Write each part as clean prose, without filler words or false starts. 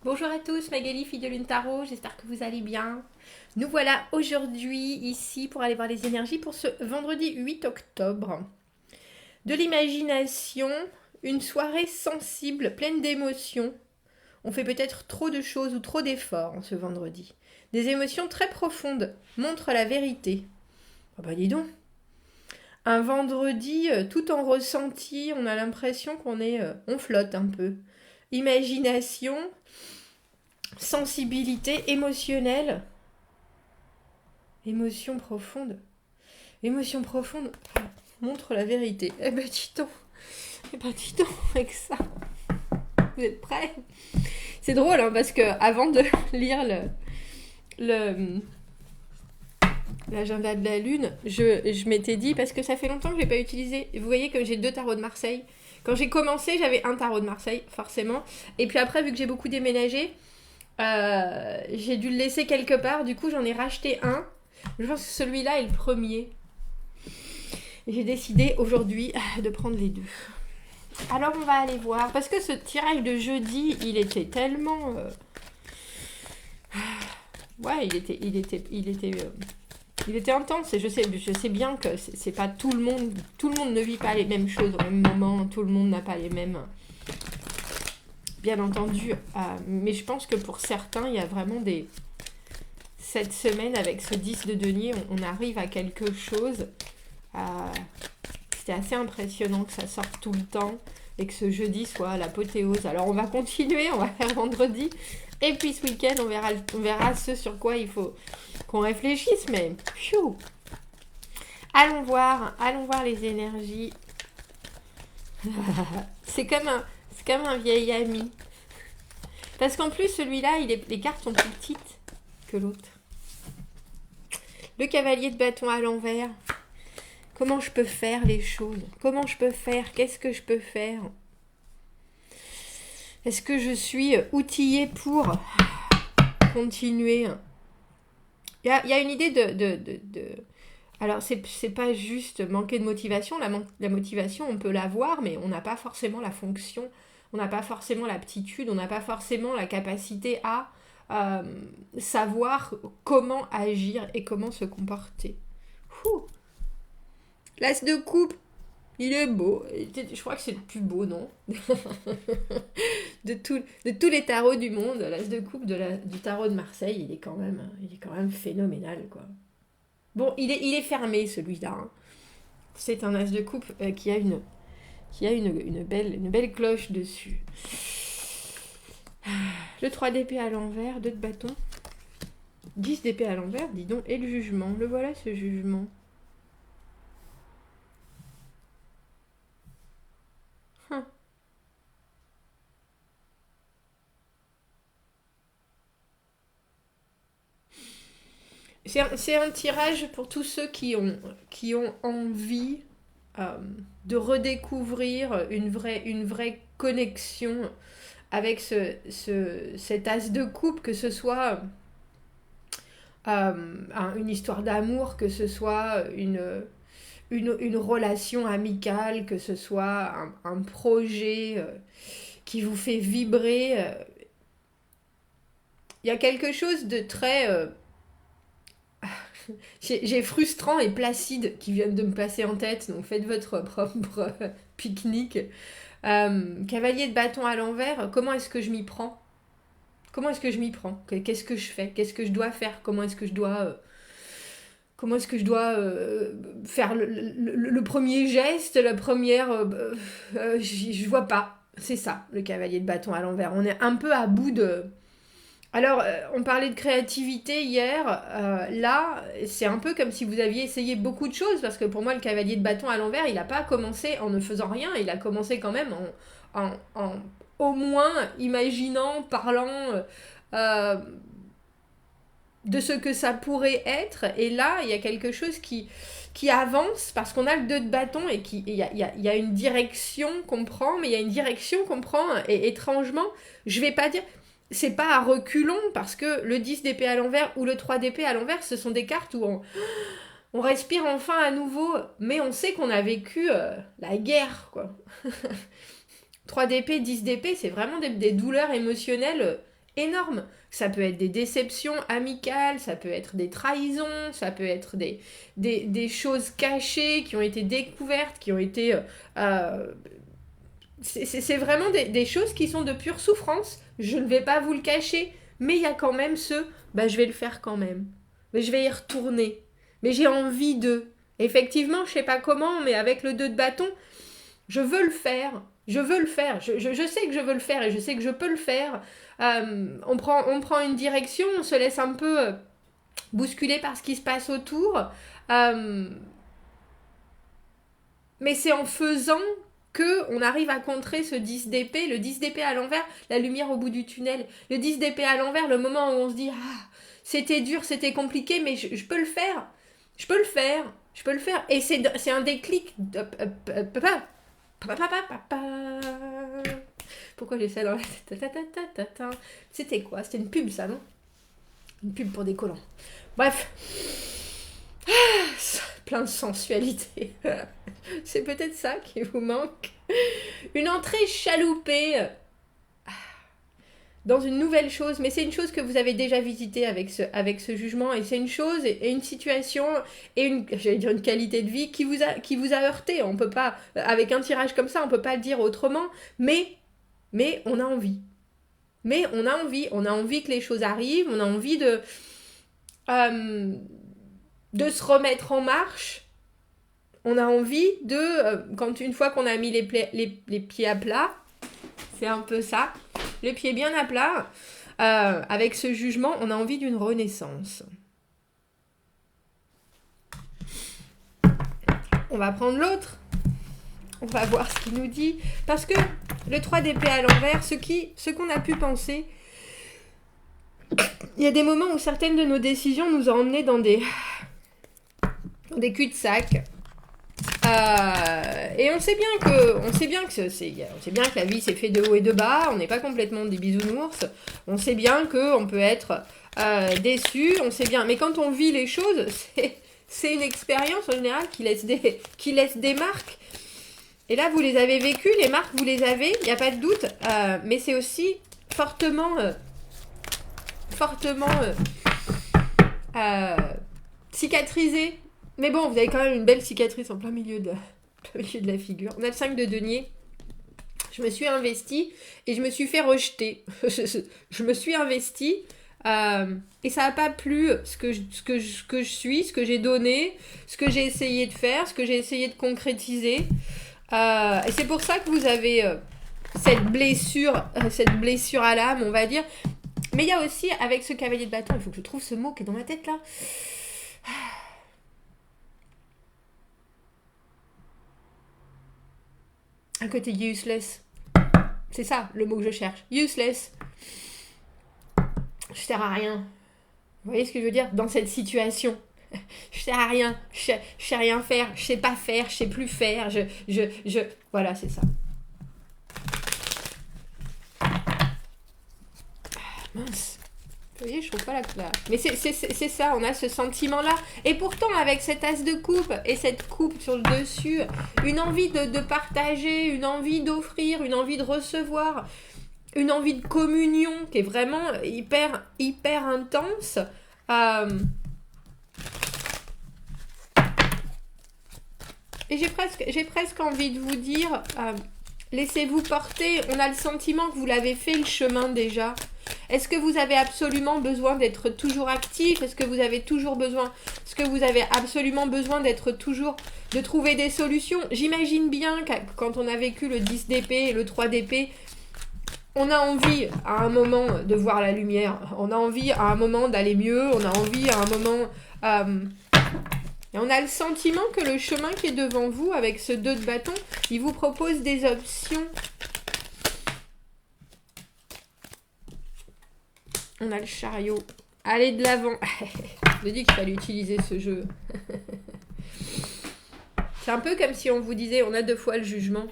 Bonjour à tous, Magali, fille de Lune Tarot, j'espère que vous allez bien. Nous voilà aujourd'hui ici pour aller voir les énergies pour ce vendredi 8 octobre. De l'imagination, une soirée sensible, pleine d'émotions. On fait peut-être trop de choses ou trop d'efforts en ce vendredi. Des émotions très profondes montrent la vérité. Ah bah dis donc, un vendredi tout en ressenti, on a l'impression on flotte un peu. Imagination, sensibilité émotionnelle, émotion profonde. Émotion profonde montre la vérité. Eh ben dis donc avec ça. Vous êtes prêts? C'est drôle hein, parce que avant de lire le l'agenda de la lune, je m'étais dit, parce que ça fait longtemps que je l'ai pas utilisé. Vous voyez que j'ai 2 tarots de Marseille. Quand j'ai commencé, j'avais un tarot de Marseille, forcément. Et puis après, vu que j'ai beaucoup déménagé, j'ai dû le laisser quelque part. Du coup, j'en ai racheté un. Je pense que celui-là est le premier. Et j'ai décidé aujourd'hui de prendre les deux. Alors, on va aller voir. Parce que ce tirage de jeudi, il était tellement... Ouais, il était intense. Et je sais bien que c'est pas tout le monde. Tout le monde ne vit pas les mêmes choses au même moment. Tout le monde n'a pas les mêmes... Bien entendu. Mais je pense que pour certains, il y a vraiment des... Cette semaine, avec ce 10 de denier, on arrive à quelque chose. C'était assez impressionnant que ça sorte tout le temps et que ce jeudi soit l'apothéose. Alors on va continuer, on va faire vendredi. Et puis ce week-end, on verra ce sur quoi il faut qu'on réfléchisse. Mais pfiou. Allons voir les énergies. C'est comme un vieil ami. Parce qu'en plus, celui-là, les cartes sont plus petites que l'autre. Le cavalier de bâton à l'envers. Comment je peux faire les choses? Comment je peux faire? Qu'est-ce que je peux faire? Est-ce que je suis outillée pour continuer? Il y a une idée de... Alors, c'est pas juste manquer de motivation. La motivation, on peut l'avoir, mais on n'a pas forcément la fonction, on n'a pas forcément l'aptitude, on n'a pas forcément la capacité à savoir comment agir et comment se comporter. Ouh. L'as de coupe, il est beau. Je crois que c'est le plus beau, non? de tous les tarots du monde, l'as de coupe du tarot de Marseille, il est quand même phénoménal, quoi. Bon, il est fermé, celui-là. Hein. C'est un as de coupe qui a une belle cloche dessus. Le 3 d'épée à l'envers, 2 de bâton. 10 d'épée à l'envers, dis donc, et le jugement. Le voilà, ce jugement. C'est un tirage pour tous ceux qui ont envie de redécouvrir une vraie connexion avec cet as de coupe, que ce soit une histoire d'amour, que ce soit une relation amicale, que ce soit un projet qui vous fait vibrer. Il y a quelque chose de très... J'ai frustrant et placide qui viennent de me passer en tête, donc faites votre propre pique-nique. Cavalier de bâton à l'envers, comment est-ce que je m'y prends? Comment est-ce que je m'y prends? Qu'est-ce que je fais? Qu'est-ce que je dois faire? Comment est-ce que je dois faire le premier geste, la première... je vois pas. C'est ça, le cavalier de bâton à l'envers. On est un peu à bout de... Alors, on parlait de créativité hier. Là, c'est un peu comme si vous aviez essayé beaucoup de choses, parce que pour moi, le cavalier de bâton à l'envers, il n'a pas commencé en ne faisant rien, il a commencé quand même en au moins imaginant, parlant euh, de ce que ça pourrait être. Et là, il y a quelque chose qui avance, parce qu'on a le 2 de bâton, et il y a une direction qu'on prend, mais il y a une direction qu'on prend, et étrangement, je vais pas dire... C'est pas à reculons, parce que le 10 d'épée à l'envers ou le 3 d'épée à l'envers, ce sont des cartes où on respire enfin à nouveau, mais on sait qu'on a vécu la guerre, quoi. 3 d'épée, 10 d'épée, c'est vraiment des douleurs émotionnelles énormes. Ça peut être des déceptions amicales, ça peut être des trahisons, ça peut être des choses cachées qui ont été découvertes, qui ont été... c'est vraiment des choses qui sont de pure souffrance. Je ne vais pas vous le cacher. Mais il y a quand même je vais le faire quand même. Mais je vais y retourner. Mais j'ai envie de... Effectivement, je sais pas comment, mais avec le 2 de bâton, je veux le faire. Je veux le faire. Je sais que je veux le faire et je sais que je peux le faire. On prend une direction, on se laisse un peu bousculer par ce qui se passe autour. Mais c'est en faisant qu'on arrive à contrer ce 10 d'épée. Le 10 d'épée à l'envers, la lumière au bout du tunnel. Le 10 d'épée à l'envers, le moment où on se dit c'était dur, c'était compliqué, mais je peux le faire. Je peux le faire. Je peux le faire. Et c'est un déclic. Pourquoi j'ai ça dans la tête? C'était quoi? C'était une pub, ça, non? Une pub pour des collants. Bref. Plein de sensualité. C'est peut-être ça qui vous manque. Une entrée chaloupée dans une nouvelle chose, mais c'est une chose que vous avez déjà visitée avec ce jugement, et c'est une chose et une situation et une qualité de vie qui vous a heurté. On peut pas, avec un tirage comme ça, on peut pas le dire autrement, mais on a envie. Mais on a envie que les choses arrivent, on a envie de se remettre en marche. On a envie de, une fois qu'on a mis les pieds à plat, c'est un peu ça, les pieds bien à plat, avec ce jugement, on a envie d'une renaissance. On va prendre l'autre, on va voir ce qu'il nous dit, parce que le 3 d'épée à l'envers, ce qu'on a pu penser, il y a des moments où certaines de nos décisions nous ont emmenés dans des cul-de-sac. Et on sait bien que la vie c'est fait de haut et de bas, on n'est pas complètement des bisounours, on sait bien qu'on peut être déçu, on sait bien, mais quand on vit les choses, c'est une expérience en général qui laisse des marques. Et là vous les avez vécues, les marques vous les avez, il n'y a pas de doute, mais c'est aussi fortement cicatrisé. Mais bon, vous avez quand même une belle cicatrice en plein milieu de la figure. On a le 5 de denier. Je me suis investie et je me suis fait rejeter. Je me suis investie et ça n'a pas plu ce que je suis, ce que j'ai donné, ce que j'ai essayé de faire, ce que j'ai essayé de concrétiser. Et c'est pour ça que vous avez cette blessure à l'âme, on va dire. Mais il y a aussi, avec ce cavalier de bâton, il faut que je trouve ce mot qui est dans ma tête là. Un côté useless. C'est ça, le mot que je cherche. Useless. Je sers à rien. Vous voyez ce que je veux dire? Dans cette situation. Je sers à rien. Je sais rien faire. Je sais pas faire. Je sais plus faire. Voilà, c'est ça. Mince. Vous voyez, je trouve pas la couleur. Mais c'est ça, on a ce sentiment-là. Et pourtant, avec cet as de coupe et cette coupe sur le dessus, une envie de partager, une envie d'offrir, une envie de recevoir, une envie de communion qui est vraiment hyper, hyper intense. Et j'ai presque envie de vous dire, laissez-vous porter. On a le sentiment que vous l'avez fait le chemin déjà. Est-ce que vous avez absolument besoin d'être toujours actif? Est-ce que vous avez absolument besoin d'être toujours... de trouver des solutions? J'imagine bien que quand on a vécu le 10 d'épée et le 3 d'épée, on a envie à un moment de voir la lumière. On a envie à un moment d'aller mieux. On a envie à un moment... Et on a le sentiment que le chemin qui est devant vous, avec ce 2 de bâton, il vous propose des options. On a le chariot. Allez de l'avant. Je dis qu'il fallait utiliser ce jeu. C'est un peu comme si on vous disait, on a 2 fois le jugement.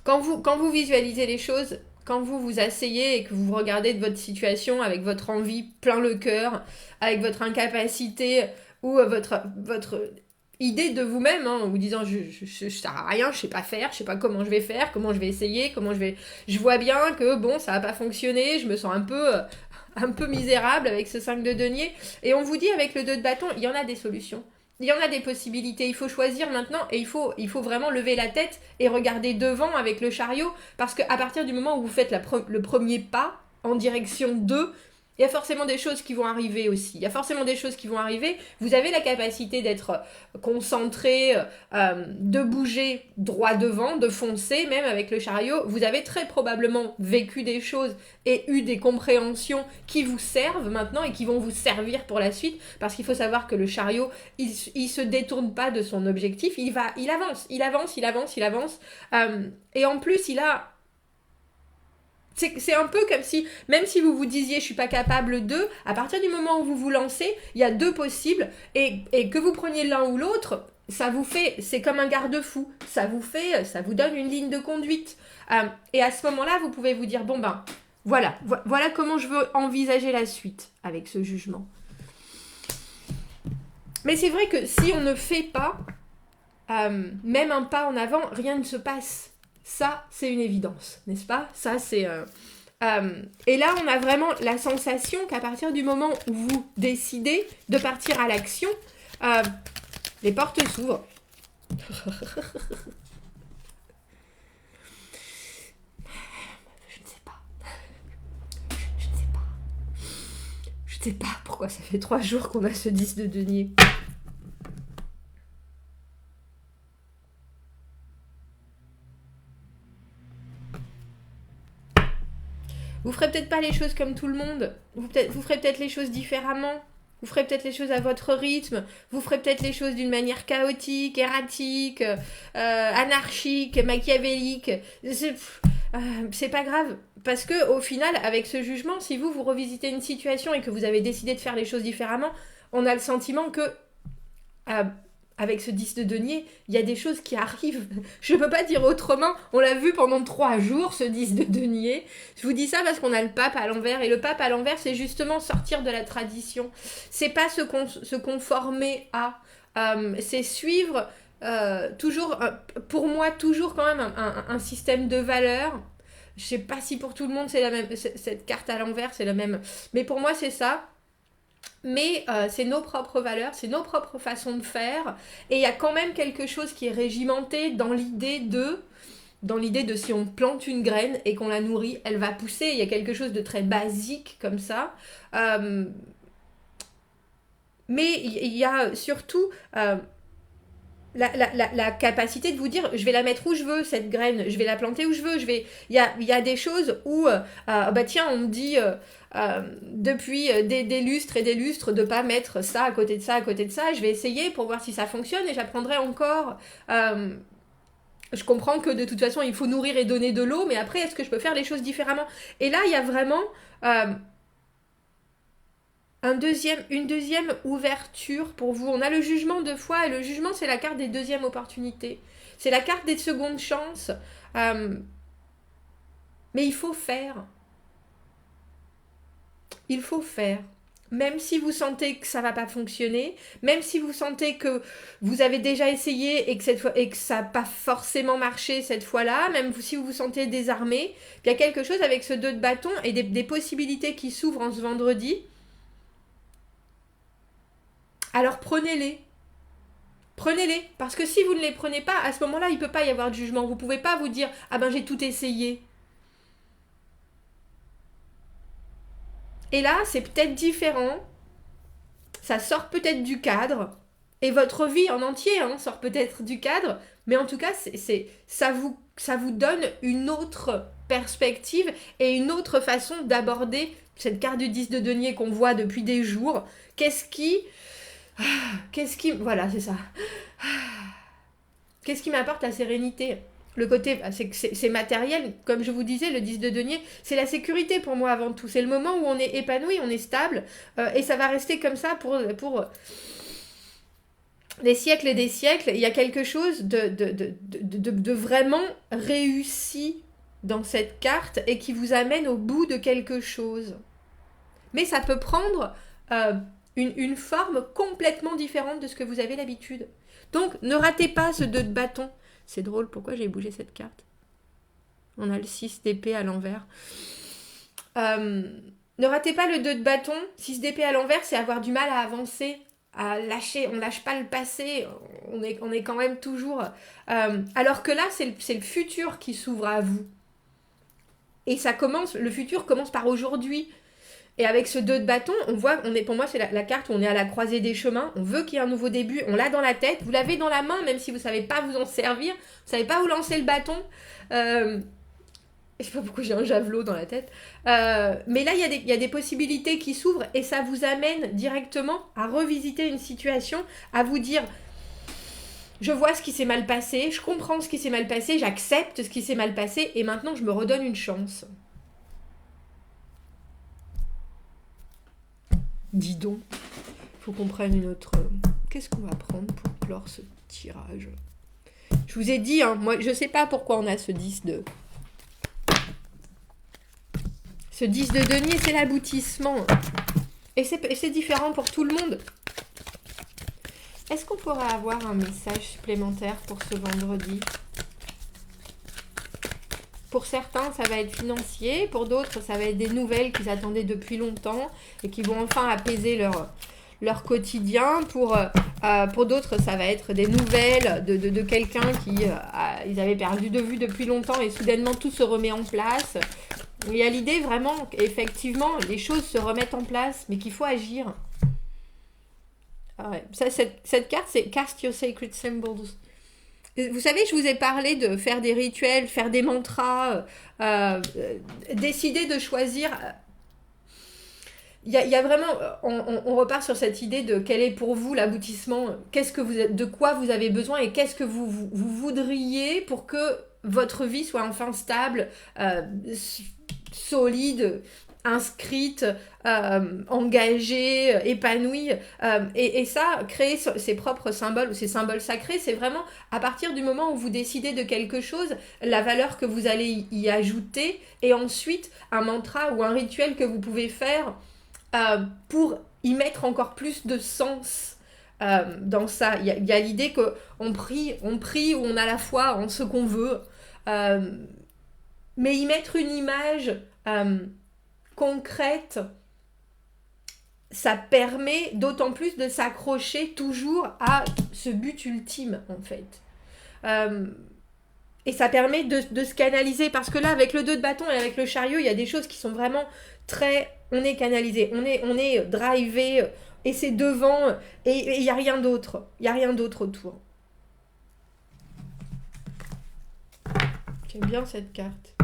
Quand vous visualisez les choses, quand vous vous asseyez et que vous regardez de votre situation avec votre envie plein le cœur, avec votre incapacité ou votre idée de vous-même, hein, en vous disant je sers à rien, je sais pas faire, je sais pas comment je vais faire, comment je vais essayer, je vois bien que bon, ça va pas fonctionner, je me sens un peu misérable avec ce 5 de denier. Et on vous dit avec le 2 de bâton, il y en a des solutions. Il y en a des possibilités, il faut choisir maintenant et il faut vraiment lever la tête et regarder devant avec le chariot parce qu'à partir du moment où vous faites le premier pas en direction d'eux, il y a forcément des choses qui vont arriver aussi. Il y a forcément des choses qui vont arriver. Vous avez la capacité d'être concentré, de bouger droit devant, de foncer même avec le chariot. Vous avez très probablement vécu des choses et eu des compréhensions qui vous servent maintenant et qui vont vous servir pour la suite. Parce qu'il faut savoir que le chariot, il se détourne pas de son objectif. Il avance. Et en plus, il a... C'est un peu comme si, même si vous vous disiez je suis pas capable de, à partir du moment où vous vous lancez, il y a deux possibles, et que vous preniez l'un ou l'autre, ça vous fait, c'est comme un garde-fou, ça vous donne une ligne de conduite. Et à ce moment-là, vous pouvez vous dire, bon ben, voilà comment je veux envisager la suite avec ce jugement. Mais c'est vrai que si on ne fait pas, même un pas en avant, rien ne se passe. Ça, c'est une évidence, n'est-ce pas ? Ça, c'est... et là, on a vraiment la sensation qu'à partir du moment où vous décidez de partir à l'action, les portes s'ouvrent. Je ne sais pas. Je ne sais pas pourquoi ça fait 3 jours qu'on a ce 10 de denier. Vous ferez peut-être pas les choses comme tout le monde. Vous ferez peut-être les choses différemment. Vous ferez peut-être les choses à votre rythme. Vous ferez peut-être les choses d'une manière chaotique, erratique, anarchique, machiavélique. C'est pas grave. Parce que au final, avec ce jugement, si vous revisitez une situation et que vous avez décidé de faire les choses différemment, on a le sentiment que... avec ce 10 de denier, il y a des choses qui arrivent. Je ne peux pas dire autrement. On l'a vu pendant 3 jours, ce 10 de denier. Je vous dis ça parce qu'on a le pape à l'envers. Et le pape à l'envers, c'est justement sortir de la tradition. C'est pas se conformer à... c'est suivre toujours, pour moi, toujours quand même un système de valeurs. Je sais pas si pour tout le monde c'est la même. Cette carte à l'envers, c'est la même. Mais pour moi, c'est ça. Mais c'est nos propres valeurs, c'est nos propres façons de faire. Et il y a quand même quelque chose qui est régimenté dans l'idée de si on plante une graine et qu'on la nourrit, elle va pousser. Il y a quelque chose de très basique comme ça. Mais il y a surtout... la capacité de vous dire je vais la mettre où je veux cette graine, je vais la planter où je veux, il y a des choses où bah tiens on me dit depuis des lustres et des lustres de pas mettre ça à côté de ça, je vais essayer pour voir si ça fonctionne et j'apprendrai encore. Je comprends que de toute façon il faut nourrir et donner de l'eau, mais après est-ce que je peux faire les choses différemment? Et là il y a vraiment une deuxième ouverture pour vous. On a le jugement 2 fois, et le jugement, c'est la carte des deuxièmes opportunités. C'est la carte des secondes chances. Mais il faut faire. Il faut faire. Même si vous sentez que ça ne va pas fonctionner, même si vous sentez que vous avez déjà essayé et que ça n'a pas forcément marché cette fois-là, même si vous vous sentez désarmé, il y a quelque chose avec ce 2 de bâton et des possibilités qui s'ouvrent en ce vendredi. Alors prenez-les. Prenez-les. Parce que si vous ne les prenez pas, à ce moment-là, il ne peut pas y avoir de jugement. Vous ne pouvez pas vous dire « Ah ben j'ai tout essayé ». Et là, c'est peut-être différent. Ça sort peut-être du cadre. Et votre vie en entier sort peut-être du cadre. Mais en tout cas, ça vous donne une autre perspective et une autre façon d'aborder cette carte du 10 de denier qu'on voit depuis des jours. Voilà, c'est ça. Qu'est-ce qui m'apporte la sérénité ? Le côté, c'est matériel, comme je vous disais, le 10 de denier, c'est la sécurité pour moi avant tout. C'est le moment où on est épanoui, on est stable, et ça va rester comme ça pour des siècles et des siècles. Il y a quelque chose de vraiment réussi dans cette carte et qui vous amène au bout de quelque chose. Mais ça peut prendre une forme complètement différente de ce que vous avez l'habitude. Donc, ne ratez pas ce 2 de bâton. C'est drôle, pourquoi j'ai bougé cette carte? On a le 6 d'épée à l'envers. Ne ratez pas le 2 de bâton. 6 d'épée à l'envers, c'est avoir du mal à avancer, à lâcher. On lâche pas le passé. On est quand même toujours... alors que là, c'est le futur qui s'ouvre à vous. Et ça commence, le futur commence par aujourd'hui. Et avec ce 2 de bâton, on voit, pour moi, c'est la carte où on est à la croisée des chemins. On veut qu'il y ait un nouveau début. On l'a dans la tête. Vous l'avez dans la main, même si vous ne savez pas vous en servir. Vous ne savez pas où lancer le bâton. Je sais pas pourquoi j'ai un javelot dans la tête. Mais là, il y a des possibilités qui s'ouvrent et ça vous amène directement à revisiter une situation, à vous dire, je vois ce qui s'est mal passé, je comprends ce qui s'est mal passé, j'accepte ce qui s'est mal passé et maintenant je me redonne une chance. Dis donc, faut qu'on prenne une autre... Qu'est-ce qu'on va prendre pour clore ce tirage? Je vous ai dit, hein, moi je sais pas pourquoi on a ce 10 de... Ce 10 de denier, c'est l'aboutissement. Et c'est différent pour tout le monde. Est-ce qu'on pourrait avoir un message supplémentaire pour ce vendredi? Pour certains, ça va être financier. Pour d'autres, ça va être des nouvelles qu'ils attendaient depuis longtemps et qui vont enfin apaiser leur quotidien. Pour d'autres, ça va être des nouvelles de quelqu'un ils avaient perdu de vue depuis longtemps et soudainement tout se remet en place. Il y a l'idée vraiment qu'effectivement, les choses se remettent en place, mais qu'il faut agir. Ah ouais. Ça, cette carte, c'est Cast Your Sacred Symbols. Vous savez, je vous ai parlé de faire des rituels, faire des mantras, décider de choisir. Il y a vraiment, on repart sur cette idée de quel est pour vous l'aboutissement, de quoi vous avez besoin et qu'est-ce que vous voudriez pour que votre vie soit enfin stable, solide, inscrite, engagée, épanouie. Et ça, créer ses propres symboles ou ses symboles sacrés, c'est vraiment à partir du moment où vous décidez de quelque chose, la valeur que vous allez y ajouter et ensuite un mantra ou un rituel que vous pouvez faire pour y mettre encore plus de sens dans ça. Il y a l'idée qu'on prie ou on a la foi en ce qu'on veut, mais y mettre une image concrète, ça permet d'autant plus de s'accrocher toujours à ce but ultime, en fait. Et ça permet de se canaliser, parce que là, avec le 2 de bâton et avec le chariot, il y a des choses qui sont vraiment très... On est canalisé, on est drivé, et c'est devant, et il n'y a rien d'autre. Il n'y a rien d'autre autour. J'aime bien cette carte.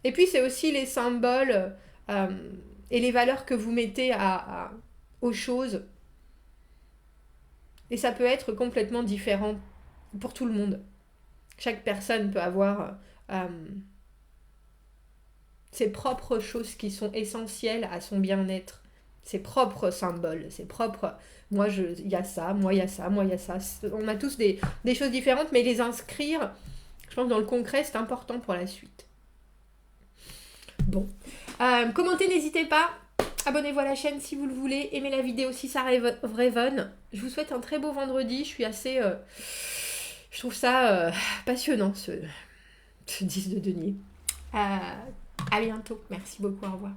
Et puis, c'est aussi les symboles et les valeurs que vous mettez aux choses. Et ça peut être complètement différent pour tout le monde. Chaque personne peut avoir ses propres choses qui sont essentielles à son bien-être. Ses propres symboles, ses propres... Moi, il y a ça, moi, il y a ça, moi, il y a ça. On a tous des choses différentes, mais les inscrire, je pense, dans le concret, c'est important pour la suite. Bon. Commentez, n'hésitez pas. Abonnez-vous à la chaîne si vous le voulez. Aimez la vidéo si ça résonne. Je vous souhaite un très beau vendredi. Je suis assez... je trouve ça passionnant, ce 10 de denier. À bientôt. Merci beaucoup. Au revoir.